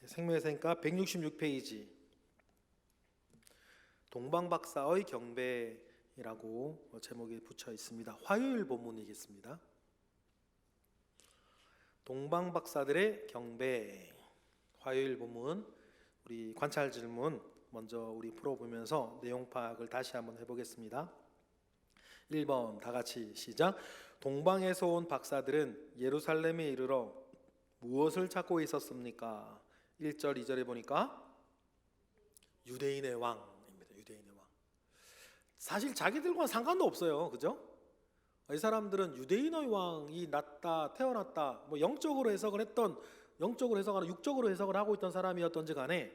생명의생가 166페이지 동방박사의 경배이라고 제목에 붙여 있습니다. 화요일 본문이겠습니다. 동방박사들의 경배, 화요일 본문. 우리 관찰 질문 먼저 우리 풀어보면서 내용 파악을 다시 한번 해보겠습니다. 1번 다 같이 시작. 동방에서 온 박사들은 예루살렘에 이르러 무엇을 찾고 있었습니까? 1절 2절에 보니까 유대인의 왕입니다. 유대인의 왕. 사실 자기들과는 상관도 없어요. 그죠? 이 사람들은 유대인의 왕이 났다, 태어났다, 뭐 영적으로 해석을 했던, 영적으로 해석하는, 육적으로 해석을 하고 있던 사람이었던지 간에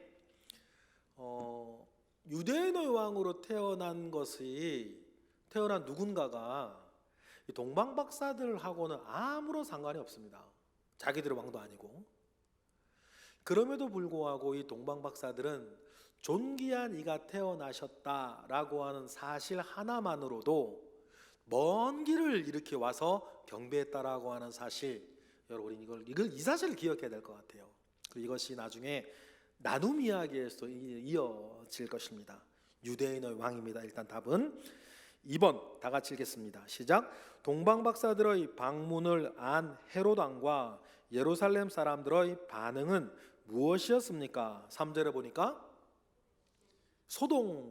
유대인의 왕으로 태어난 누군가가 이 동방박사들하고는 아무런 상관이 없습니다. 자기들의 왕도 아니고. 그럼에도 불구하고 이 동방박사들은 존귀한 이가 태어나셨다라고 하는 사실 하나만으로도 먼 길을 이렇게 와서 경배했다라고 하는 사실, 여러분 이 사실을 기억해야 될 것 같아요. 그리고 이것이 나중에 나눔 이야기에서 이어질 것입니다. 유대인의 왕입니다. 일단 답은 2번 다 같이 읽겠습니다. 시작. 동방박사들의 방문을 안 헤롯 왕과 예루살렘 사람들의 반응은 무엇이었습니까? 3절에 보니까 소동을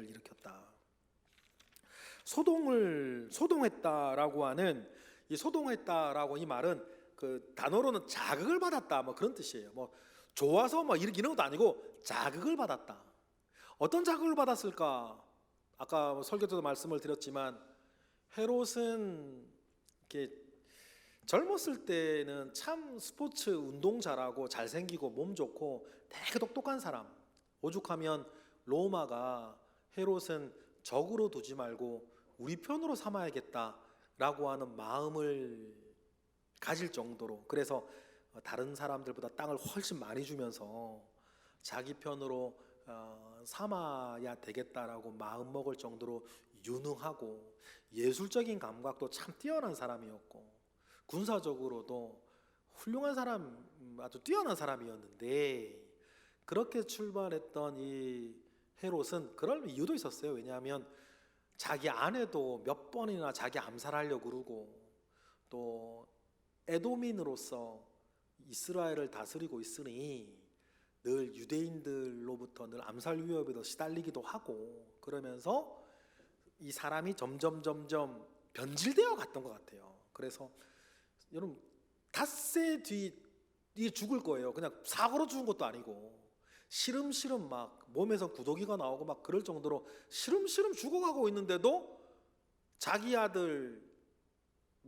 일으켰다. 소동했다라고 하는 이 소동했다라고 이 말은 그 단어로는 자극을 받았다 뭐 그런 뜻이에요. 뭐 좋아서 뭐 이런 것도 아니고 자극을 받았다. 어떤 자극을 받았을까? 아까 설교 때도 말씀을 드렸지만 헤롯은 이렇게 젊었을 때는 참 스포츠 운동 잘하고 잘생기고 몸 좋고 되게 똑똑한 사람. 오죽하면 로마가 헤롯은 적으로 두지 말고 우리 편으로 삼아야겠다라고 하는 마음을 가질 정도로, 그래서 다른 사람들보다 땅을 훨씬 많이 주면서 자기 편으로 삼아야 되겠다라고 마음 먹을 정도로 유능하고 예술적인 감각도 참 뛰어난 사람이었고 군사적으로도 훌륭한 사람, 아주 뛰어난 사람이었는데, 그렇게 출발했던 이 헤롯은 그럴 이유도 있었어요. 왜냐하면 자기 아내도 몇 번이나 자기 암살하려고 그러고, 또 에도민으로서 이스라엘을 다스리고 있으니 늘 유대인들로부터 늘 암살 위협에도 시달리기도 하고, 그러면서 이 사람이 점점 변질되어 갔던 것 같아요. 그래서 여러분 닷새 뒤에 죽을 거예요. 그냥 사고로 죽은 것도 아니고 시름시름 막 몸에서 구더기가 나오고 막 그럴 정도로 시름시름 죽어가고 있는데도 자기 아들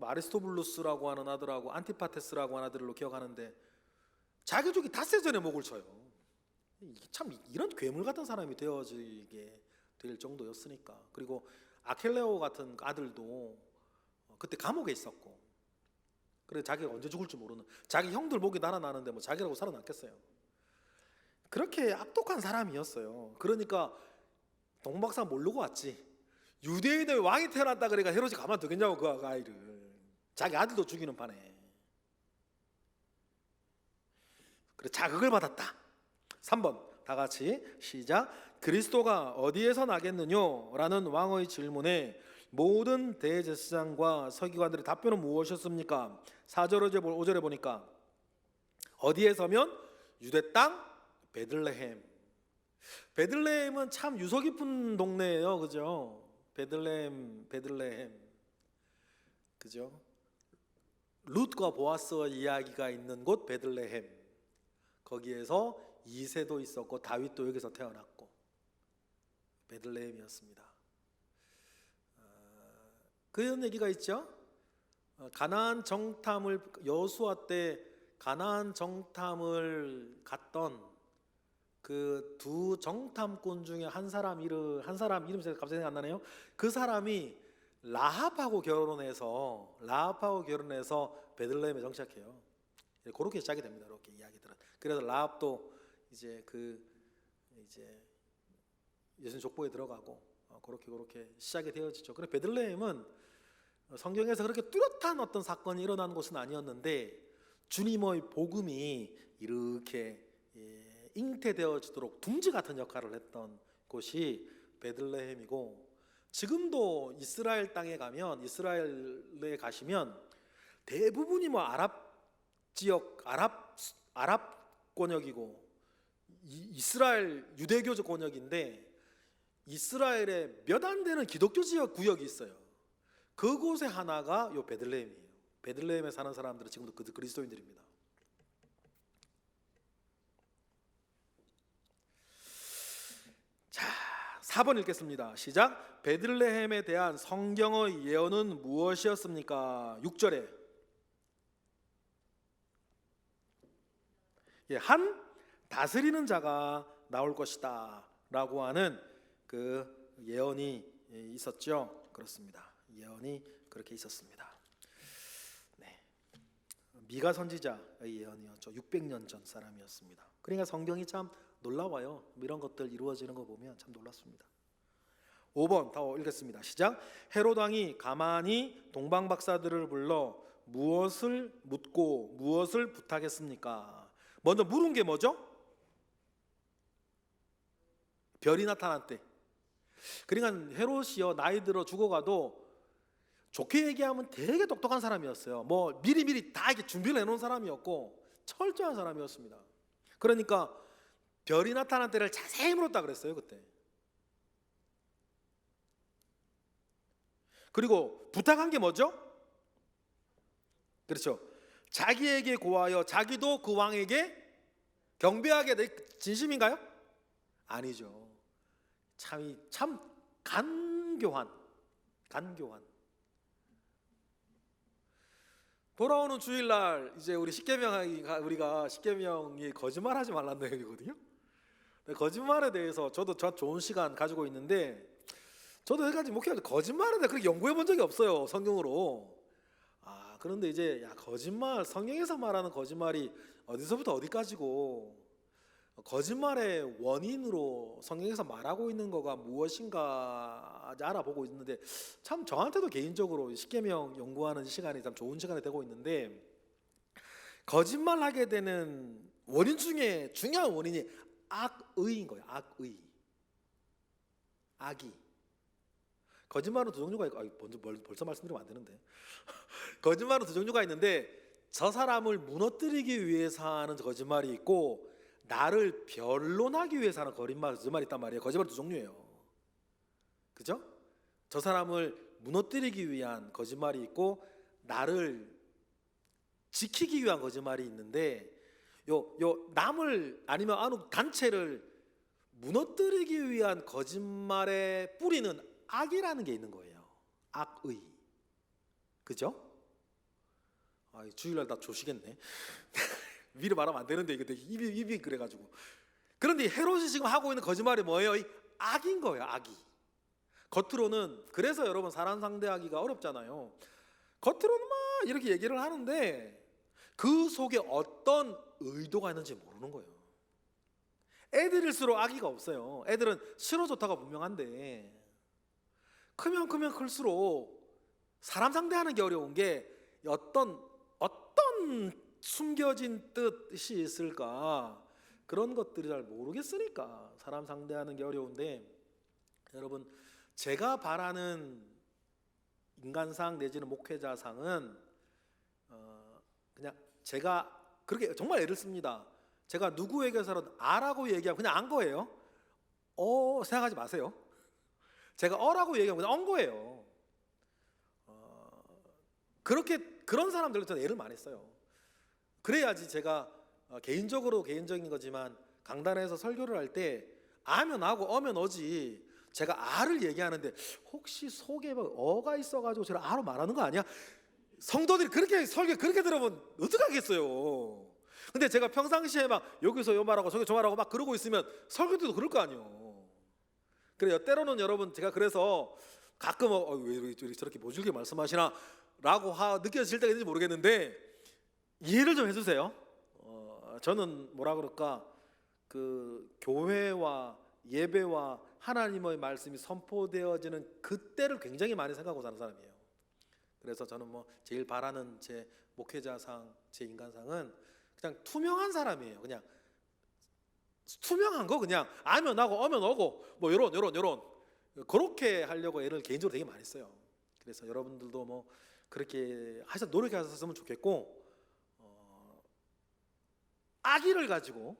아리스토블루스라고 하는 아들하고 안티파테스라고 하는 아들로 기억하는데 자기 죽이 닷새 전에 목을 쳐요. 참 이런 괴물 같은 사람이 되어지게 될 정도였으니까. 그리고 아켈레오 같은 아들도 그때 감옥에 있었고, 그래 자기가 언제 죽을지 모르는, 자기 형들 목이 날아나는데 뭐 자기라고 살아남겠어요. 그렇게 악독한 사람이었어요. 그러니까 동박사 모르고 왔지. 유대인의 왕이 태어났다 그러니까 헤롯이 가만 두겠냐고 그 아이를. 자기 아들도 죽이는 판에. 그래 자극을 받았다. 3번 다 같이 시작. 그리스도가 어디에서 나겠느뇨? 라는 왕의 질문에 모든 대제사장과 서기관들의 답변은 무엇이었습니까? 4절 5절에 보니까 어디에서면 유대 땅 베들레헴. 베들레헴은 참 유서 깊은 동네예요. 그죠? 베들레헴. 그죠? 룻과 보아스의 이야기가 있는 곳 베들레헴. 거기에서 이새도 있었고 다윗도 여기서 태어났고 베들레헴이었습니다. 그런 얘기가 있죠. 가나안 정탐을 여호수아 때 가나안 정탐을 갔던 그 두 정탐꾼 중에 한 사람 이름 갑자기 생각 안 나네요. 그 사람이 라합하고 결혼해서 베들레헴에 정착해요. 그렇게 시작이 됩니다. 이렇게 이야기들은. 그래서 라합도 이제 예수님 족보에 들어가고 그렇게 시작이 되어지죠. 그래 베들레헴은 성경에서 그렇게 뚜렷한 어떤 사건이 일어난 곳은 아니었는데 주님의 복음이 이렇게 잉태되어지도록 둥지 같은 역할을 했던 곳이 베들레헴이고, 지금도 이스라엘 땅에 가면, 이스라엘에 가시면 대부분이 뭐 아랍 지역, 아랍 권역이고 이스라엘 유대교 권역인데, 이스라엘에 몇 안 되는 기독교 지역 구역이 있어요. 그곳의 하나가 요 베들레헴이에요. 베들레헴에 사는 사람들은 지금도 그리스도인들입니다. 자, 4번 읽겠습니다. 시작. 베들레헴에 대한 성경의 예언은 무엇이었습니까? 6절에 한 다스리는 자가 나올 것이다 라고 하는 그 예언이 있었죠. 그렇습니다. 예언이 그렇게 있었습니다. 네. 미가 선지자의 예언이었죠. 600년 전 사람이었습니다. 그러니까 성경이 참 놀라워요. 이런 것들 이루어지는 거 보면 참 놀랍습니다. 5번 더 읽겠습니다. 시작. 헤롯 왕이 가만히 동방 박사들을 불러 무엇을 묻고 무엇을 부탁했습니까? 먼저 물은 게 뭐죠? 별이 나타났대. 그러니까 헤롯이요, 나이 들어 죽어가도 좋게 얘기하면 되게 똑똑한 사람이었어요. 뭐 미리미리 다 이렇게 준비를 해놓은 사람이었고 철저한 사람이었습니다. 그러니까 별이 나타난 때를 자세히 물었다 그랬어요, 그때. 그리고 부탁한 게 뭐죠? 그렇죠. 자기에게 고하여 자기도 그 왕에게 경배하게 돼. 진심인가요? 아니죠. 참 간교한. 돌아오는 주일날 이제 우리 우리가 십계명이 거짓말하지 말라는 내용이거든요. 거짓말에 대해서 저도 좋은 시간 가지고 있는데, 저도 여기까지 목회할 때 거짓말에 대해 그렇게 연구해 본 적이 없어요, 성경으로. 그런데 이제 거짓말, 성경에서 말하는 거짓말이 어디서부터 어디까지고, 거짓말의 원인으로 성경에서 말하고 있는 거가 무엇인가 알아보고 있는데, 참 저한테도 개인적으로 십계명 연구하는 시간이 참 좋은 시간이 되고 있는데, 거짓말하게 되는 원인 중에 중요한 원인이 악의인 거예요. 악의. 거짓말은 두 종류가 있고, 벌써 말씀드리면 안 되는데 거짓말은 두 종류가 있는데, 저 사람을 무너뜨리기 위해서 하는 거짓말이 있고, 나를 변론하기 위해서 하는 거짓말이 있단 말이에요. 거짓말 두 종류예요. 그죠? 저 사람을 무너뜨리기 위한 거짓말이 있고, 나를 지키기 위한 거짓말이 있는데, 요 남을 아니면 어느 단체를 무너뜨리기 위한 거짓말의 뿌리는 악이라는 게 있는 거예요. 악의. 그죠? 주일날 다 조시겠네. 미리 말하면 안 되는데 이게 입이 그래가지고. 그런데 헤롯이 지금 하고 있는 거짓말이 뭐예요? 악인 거예요. 악이. 겉으로는, 그래서 여러분 사람 상대하기가 어렵잖아요. 겉으로는 막 이렇게 얘기를 하는데 그 속에 어떤 의도가 있는지 모르는 거예요. 애들일수록 악의가 없어요. 애들은 싫어 좋다가 분명한데, 크면 클수록 사람 상대하는 게 어려운 게 어떤 숨겨진 뜻이 있을까, 그런 것들이 잘 모르겠으니까 사람 상대하는 게 어려운데, 여러분 제가 바라는 인간상 내지는 목회자상은 그냥 제가 그렇게 정말 애를 씁니다. 제가 누구에게서라도 아라고 얘기하면 그냥 안 거예요. 생각하지 마세요. 제가 어라고 얘기하면 그냥 언 거예요. 그런 사람들로 저는 애를 많이 써요. 그래야지 제가 개인적인 거지만 강단에서 설교를 할 때 아면 아고 어면 어지, 제가 아를 얘기하는데 혹시 속에 어가 있어가지고 제가 아로 말하는 거 아니야? 성도들이 설교 그렇게 들으면 어떡하겠어요. 근데 제가 평상시에 막 여기서 요 말하고 저기 저 말하고 막 그러고 있으면 설교들도 그럴 거 아니에요. 그래요. 때로는 여러분 제가 그래서 가끔 왜 저렇게 모질게 말씀하시나 라고 느껴질 때가 있는지 모르겠는데, 이해를 좀 해주세요. 저는 뭐라 그럴까, 그 교회와 예배와 하나님의 말씀이 선포되어지는 그때를 굉장히 많이 생각하고 사는 사람이에요. 그래서 저는 제일 바라는 제 목회자상 제 인간상은 그냥 투명한 사람이에요. 그냥 투명한 거, 그냥 아면 하고 어면 오고 뭐 요런 그렇게 하려고 애를 개인적으로 되게 많이 써요. 그래서 여러분들도 뭐 그렇게 노력하셨으면 좋겠고, 아기를 가지고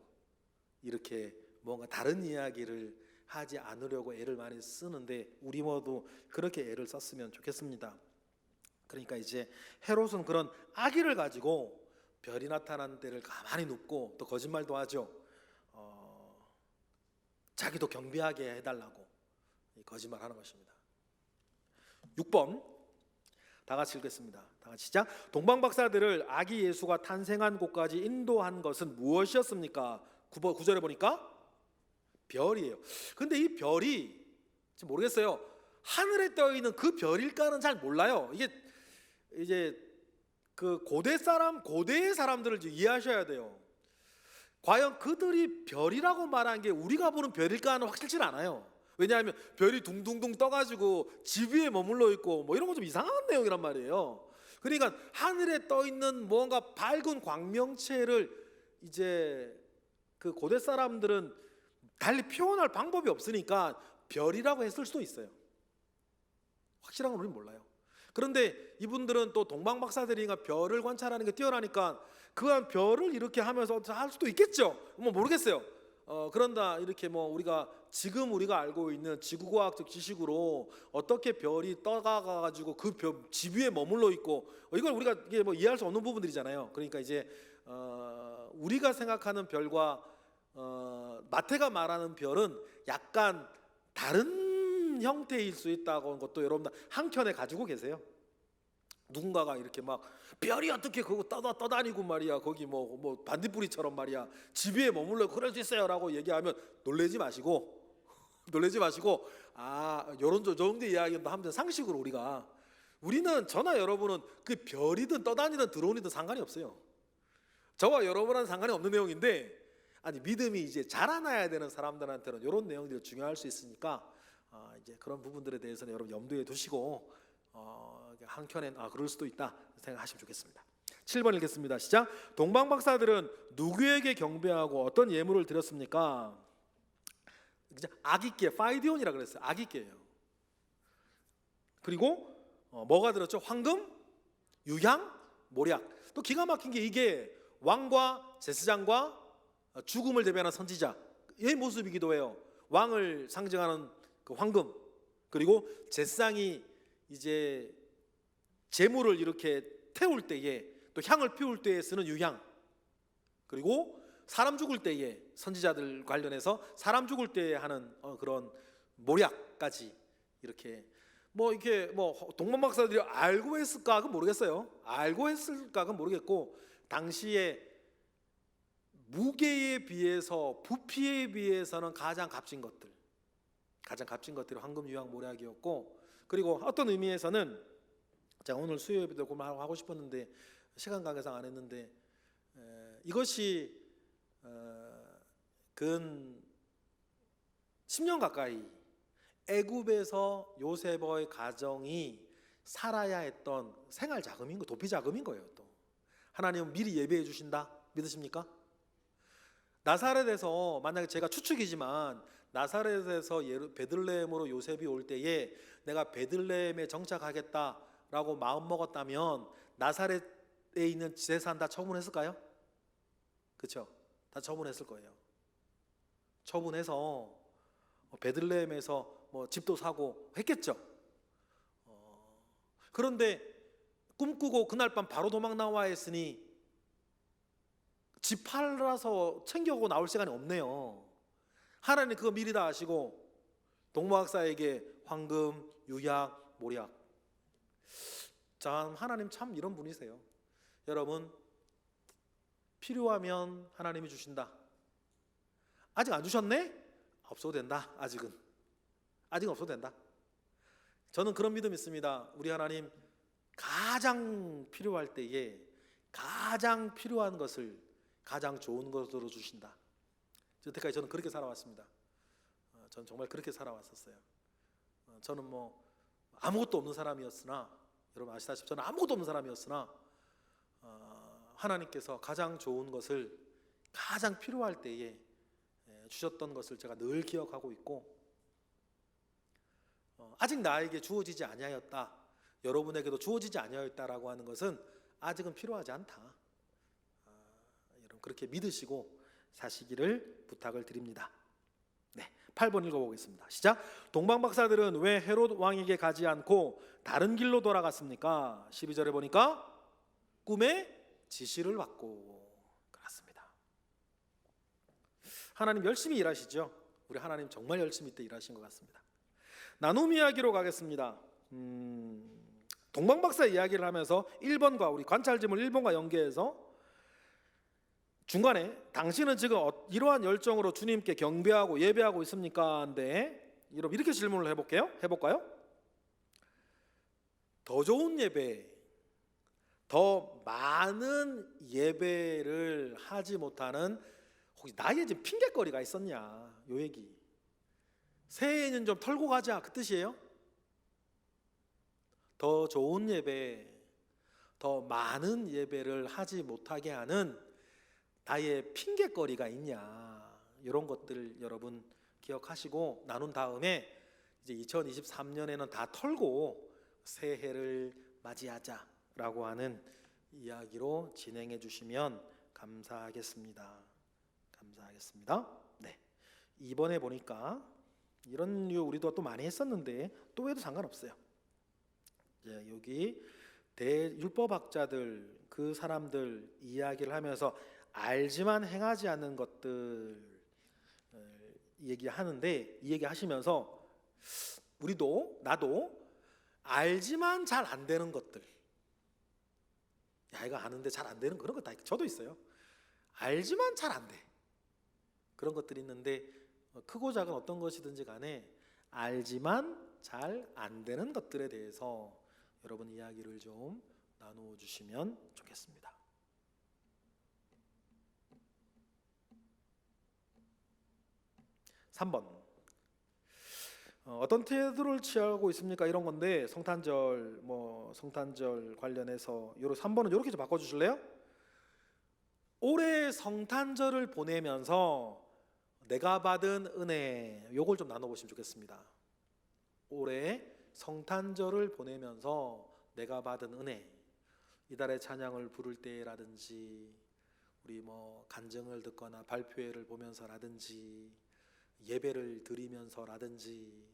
이렇게 뭔가 다른 이야기를 하지 않으려고 애를 많이 쓰는데, 우리 모두 그렇게 애를 썼으면 좋겠습니다. 그러니까 이제 헤롯은 그런 아기를 가지고 별이 나타난 때를 가만히 눕고 또 거짓말도 하죠. 자기도 경비하게 해달라고 거짓말하는 것입니다. 6번 다 같이 읽겠습니다. 다 같이 시작. 동방박사들을 아기 예수가 탄생한 곳까지 인도한 것은 무엇이었습니까? 9절에 보니까 별이에요. 근데 이 별이 지금 모르겠어요. 하늘에 떠 있는 그 별일까는 잘 몰라요. 이게 이제 그 고대의 사람들을 이해하셔야 돼요. 과연 그들이 별이라고 말한 게 우리가 보는 별일까는 확실치 않아요. 왜냐하면 별이 둥둥둥 떠가지고 집 위에 머물러 있고 뭐 이런 거 좀 이상한 내용이란 말이에요. 그러니까 하늘에 떠 있는 뭔가 밝은 광명체를 이제 그 고대 사람들은 달리 표현할 방법이 없으니까 별이라고 했을 수도 있어요. 확실한 건 우리는 몰라요. 그런데 이분들은 또 동방박사들이니까 별을 관찰하는 게 뛰어나니까 그한 별을 이렇게 하면서 할 수도 있겠죠. 뭐 모르겠어요. 그런다 이렇게 뭐 지금 우리가 알고 있는 지구과학적 지식으로 어떻게 별이 떠가가지고 그 집 위에 머물러 있고, 이걸 우리가 이게 뭐 이해할 수 없는 부분들이잖아요. 그러니까 이제 우리가 생각하는 별과 마태가 말하는 별은 약간 다른 형태일 수 있다고 하는 것도 여러분들 한켠에 가지고 계세요. 누군가가 이렇게 막 별이 어떻게 그거 떠다니고 말이야, 거기 뭐 반딧불이처럼 말이야 집 위에 머물러 그럴 수 있어요라고 얘기하면 놀라지 마시고 요런 저 정도 이야기도 하면 상식으로 우리는 저나 여러분은 그 별이든 떠다니든 들어오니든 상관이 없어요. 저와 여러분은 상관이 없는 내용인데, 아니 믿음이 이제 자라나야 되는 사람들한테는 이런 내용들이 중요할 수 있으니까 이제 그런 부분들에 대해서는 여러분 염두에 두시고 한켠엔 그럴 수도 있다 생각하시면 좋겠습니다. 7번 읽겠습니다. 시작. 동방박사들은 누구에게 경배하고 어떤 예물을 드렸습니까? 아기께, 파이디온이라 그랬어요. 아기께예요. 그리고 뭐가 들었죠? 황금, 유향, 모략. 또 기가 막힌 게 이게 왕과 제사장과 죽음을 대변하는 선지자의 모습이기도 해요. 왕을 상징하는 그 황금, 그리고 제사장이 이제 제물을 이렇게 태울 때에 또 향을 피울 때에 쓰는 유향, 그리고 사람 죽을 때에 선지자들 관련해서 사람 죽을 때에 하는 그런 모략까지 이렇게 동방박사들이 알고 했을까 그건 모르겠어요. 알고 했을까 그건 모르겠고, 당시에 무게에 비해서 부피에 비해서는 가장 값진 것들이 황금, 유향, 모략이었고, 그리고 어떤 의미에서는 제가 오늘 수요예배도 하고 싶었는데 시간 관계상 안 했는데, 이것이 근 10년 가까이 애굽에서 요셉의 가정이 살아야 했던 생활 자금인 거, 도피 자금인 거예요. 또 하나님은 미리 예배해 주신다 믿으십니까? 나사렛에서, 만약에 제가 추측이지만 나사렛에서 베들레헴으로 요셉이 올 때에 내가 베들레헴에 정착하겠다라고 마음 먹었다면 나사렛에 있는 재산 다 처분했을까요? 그렇죠? 다 처분했을 거예요. 처분해서 베들레헴에서 뭐 집도 사고 했겠죠. 그런데 꿈꾸고 그날 밤 바로 도망 나와 했으니 집 팔아서 챙겨오고 나올 시간이 없네요. 하나님 그거 미리 다 아시고 동방박사에게 황금, 유약, 모략. 참 하나님 참 이런 분이세요. 여러분, 필요하면 하나님이 주신다. 아직 안 주셨네? 없어도 된다. 아직은 없어도 된다. 저는 그런 믿음이 있습니다. 우리 하나님 가장 필요할 때에 가장 필요한 것을 가장 좋은 것으로 주신다. 여태까지 저는 그렇게 살아왔습니다. 저는 정말 그렇게 살아왔었어요. 저는 뭐 아무것도 없는 사람이었으나, 여러분 아시다시피 저는 아무것도 없는 사람이었으나 하나님께서 가장 좋은 것을 가장 필요할 때에 주셨던 것을 제가 늘 기억하고 있고, 아직 나에게 주어지지 아니하였다, 여러분에게도 주어지지 아니하였다라고 하는 것은 아직은 필요하지 않다. 여러분 그렇게 믿으시고 사시기를 부탁을 드립니다. 네, 8번 읽어보겠습니다. 시작. 동방박사들은 왜 헤롯 왕에게 가지 않고 다른 길로 돌아갔습니까? 12절에 보니까 꿈에 지시를 받고. 그렇습니다. 하나님 열심히 일하시죠. 우리 하나님 정말 열심히 때 일하신 것 같습니다. 나눔 이야기로 가겠습니다. 동방박사 이야기를 하면서 1번과 우리 관찰지물 1번과 연계해서 중간에 당신은 지금 이러한 열정으로 주님께 경배하고 예배하고 있습니까? 한데 여러분 이렇게 질문을 해볼까요? 더 좋은 예배, 더 많은 예배를 하지 못하는 혹시 나의 지금 핑계거리가 있었냐, 요 얘기. 새해에는 좀 털고 가자, 그 뜻이에요. 더 좋은 예배, 더 많은 예배를 하지 못하게 하는 나의 핑계거리가 있냐, 이런 것들 여러분 기억하시고 나눈 다음에 이제 2023년에는 다 털고 새해를 맞이하자라고 하는 이야기로 진행해 주시면 감사하겠습니다. 네, 이번에 보니까 이런 류 우리도 또 많이 했었는데 또 해도 상관없어요. 여기 대율법학자들 그 사람들 이야기를 하면서 알지만 행하지 않는 것들 얘기하는데, 이 얘기하시면서 우리도 나도 알지만 잘 안 되는 것들, 야 이거 아는데 잘 안 되는 그런 거 다 저도 있어요. 알지만 잘 안 돼, 그런 것들이 있는데 크고 작은 어떤 것이든지 간에 알지만 잘 안 되는 것들에 대해서 여러분 이야기를 좀 나누어 주시면 좋겠습니다. (3번) 어떤 태도를 취하고 있습니까? 이런 건데 성탄절 성탄절 관련해서 3번은 이렇게 좀 바꿔주실래요? 올해 성탄절을 보내면서 내가 받은 은혜, 요걸 좀 나눠보시면 좋겠습니다. 올해 성탄절을 보내면서 내가 받은 은혜, 이달의 찬양을 부를 때라든지 우리 간증을 듣거나 발표회를 보면서라든지 예배를 드리면서라든지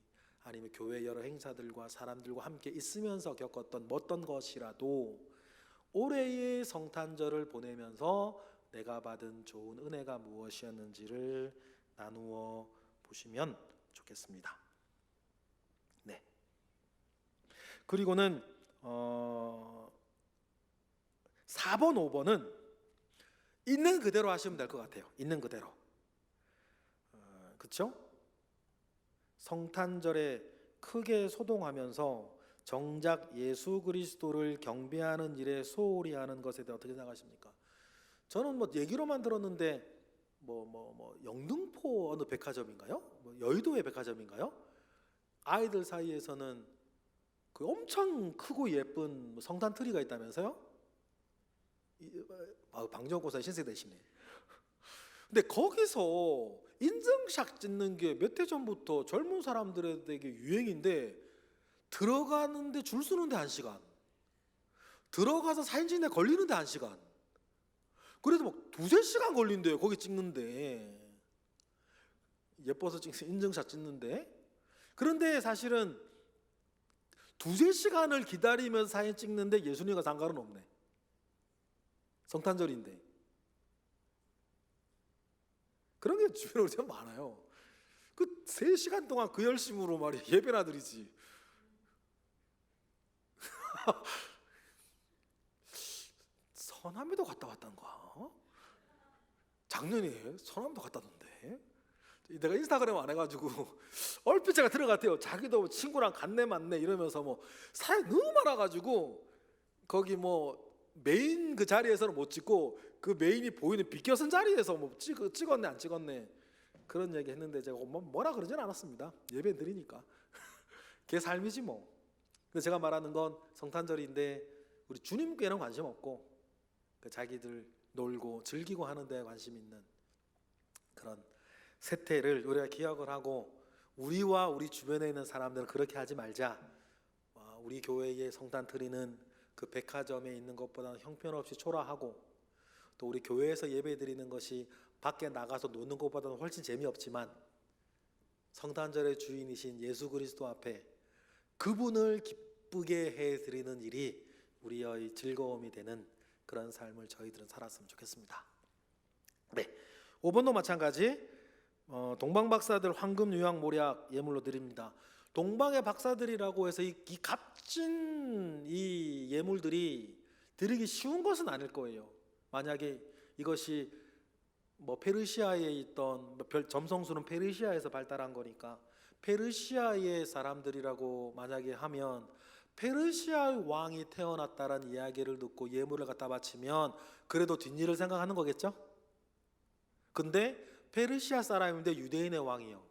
아니면 교회 여러 행사들과 사람들과 함께 있으면서 겪었던 어떤 것이라도 올해의 성탄절을 보내면서 내가 받은 좋은 은혜가 무엇이었는지를 나누어 보시면 좋겠습니다. 네. 그리고는 4번, 5번은 있는 그대로 하시면 될 것 같아요. 있는 그대로. 그렇죠? 성탄절에 크게 소동하면서 정작 예수 그리스도를 경배하는 일에 소홀히 하는 것에 대해 어떻게 생각하십니까? 저는 얘기로만 들었는데 영등포 어느 백화점인가요? 여의도의 백화점인가요? 아이들 사이에서는 그 엄청 크고 예쁜 성탄 트리가 있다면서요? 방정고사 신세 되시네. 근데 거기서 인증샷 찍는 게 몇 해 전부터 젊은 사람들에게 유행인데 들어가는데 줄 서는데 1시간, 들어가서 사진 찍는데 걸리는데 1시간, 그래도 2-3시간 걸린대요 거기 찍는데. 예뻐서 찍는 인증샷 찍는데. 그런데 사실은 2-3시간을 기다리면서 사진 찍는데 예수님과 상관은 없네. 성탄절인데. 그런 게 주변으로 참 많아요. 그 3시간 동안 그 열심으로 말이야 예배나 드리지. 서남에도 갔다 왔단가? 작년에 서남도 갔다 왔는데 내가 인스타그램 안 해가지고 얼핏 제가 들어갔대요. 자기도 친구랑 갔네 맞네 이러면서 사람이 너무 많아가지고 거기 메인 그 자리에서는 못 찍고 그 메인이 보이는 비껴선 자리에서 찍었네 안 찍었네 그런 얘기 했는데 제가 뭐라 그러진 않았습니다. 예배 드리니까 그게 삶이지 뭐. 근데 제가 말하는 건 성탄절인데 우리 주님께는 관심 없고 자기들 놀고 즐기고 하는 데 관심 있는 그런 세태를 우리가 기억을 하고, 우리와 우리 주변에 있는 사람들은 그렇게 하지 말자. 우리 교회의 성탄 트리는 그 백화점에 있는 것보다는 형편없이 초라하고, 또 우리 교회에서 예배 드리는 것이 밖에 나가서 노는 것보다는 훨씬 재미없지만 성탄절의 주인이신 예수 그리스도 앞에 그분을 기쁘게 해드리는 일이 우리의 즐거움이 되는 그런 삶을 저희들은 살았으면 좋겠습니다. 네, 5번도 마찬가지. 동방 박사들 황금 유황 모략 예물로 드립니다. 동방의 박사들이라고 해서 이 값진 이 예물들이 드리기 쉬운 것은 아닐 거예요. 만약에 이것이 페르시아에 있던 점성술은 페르시아에서 발달한 거니까 페르시아의 사람들이라고 만약에 하면 페르시아의 왕이 태어났다라는 이야기를 듣고 예물을 갖다 바치면 그래도 뒷일을 생각하는 거겠죠? 근데 페르시아 사람인데 유대인의 왕이요.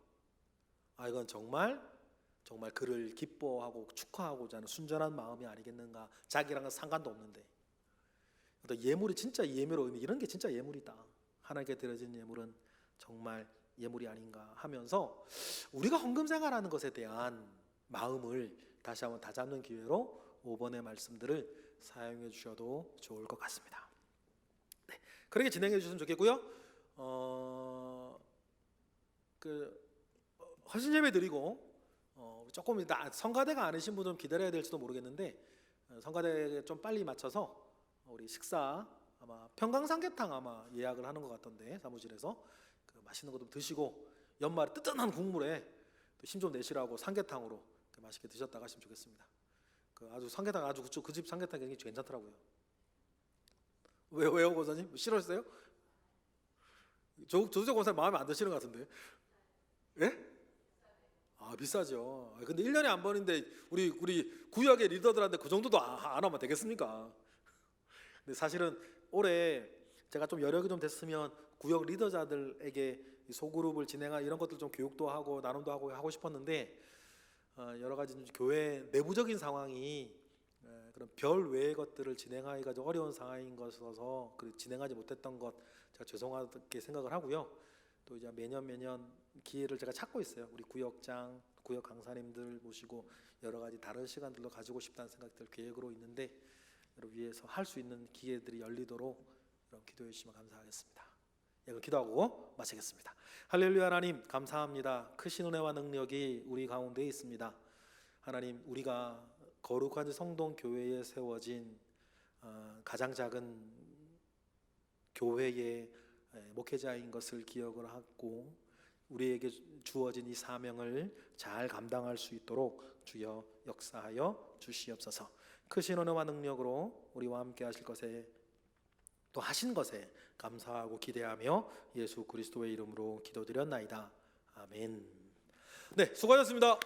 이건 정말 그를 기뻐하고 축하하고자 하는 순전한 마음이 아니겠는가. 자기랑은 상관도 없는데. 예물이 진짜 예물로 이런 게 진짜 예물이다. 하나님께 드려진 예물은 정말 예물이 아닌가 하면서 우리가 헌금 생활하는 것에 대한 마음을 다시 한번 다잡는 기회로 5번의 말씀들을 사용해 주셔도 좋을 것 같습니다. 네, 그렇게 진행해 주셨으면 좋겠고요. 헌신 예배 드리고 조금 성가대가 아니신 분은 기다려야 될지도 모르겠는데, 성가대 좀 빨리 맞춰서 우리 식사 아마 평강삼계탕 아마 예약을 하는 것 같던데, 사무실에서 맛있는 거 좀 드시고 연말에 뜨뜻한 국물에 힘 좀 내시라고 삼계탕으로 맛있게 드셨다 가시면 좋겠습니다. 아주 삼계탕 아주 그 집 삼계탕이 굉장히 괜찮더라고요. 왜요, 권사님? 싫었어요? 조수재 권사님 마음에 안 드시는 것 같은데. 예? 비싸죠. 근데 1년에 한 번인데 우리 구역의 리더들한테 그 정도도 안 하면 되겠습니까? 근데 사실은 올해 제가 좀 여력이 좀 됐으면 구역 리더자들에게 소그룹을 진행한 이런 것들 좀 교육도 하고 나눔도 하고 싶었는데, 여러 가지 교회 내부적인 상황이 그런 별 외의 것들을 진행하기가 좀 어려운 상황인 것이어서 진행하지 못했던 것 제가 죄송하게 생각을 하고요. 또 이제 매년 기회를 제가 찾고 있어요. 우리 구역장, 구역 강사님들 모시고 여러 가지 다른 시간들도 가지고 싶다는 생각들 계획으로 있는데, 여러분 위해서 할 수 있는 기회들이 열리도록 여러분 기도해 주시면 감사하겠습니다. 그럼 기도하고 마치겠습니다. 할렐루야. 하나님 감사합니다. 크신 은혜와 능력이 우리 가운데 있습니다. 하나님, 우리가 거룩한 성동 교회에 세워진 가장 작은 교회의 목회자인 것을 기억을 하고 우리에게 주어진 이 사명을 잘 감당할 수 있도록 주여 역사하여 주시옵소서. 크신 은혜와 능력으로 우리와 함께 하실 것에 또 하신 것에 감사하고 기대하며 예수 그리스도의 이름으로 기도드렸나이다. 아멘. 네, 수고하셨습니다.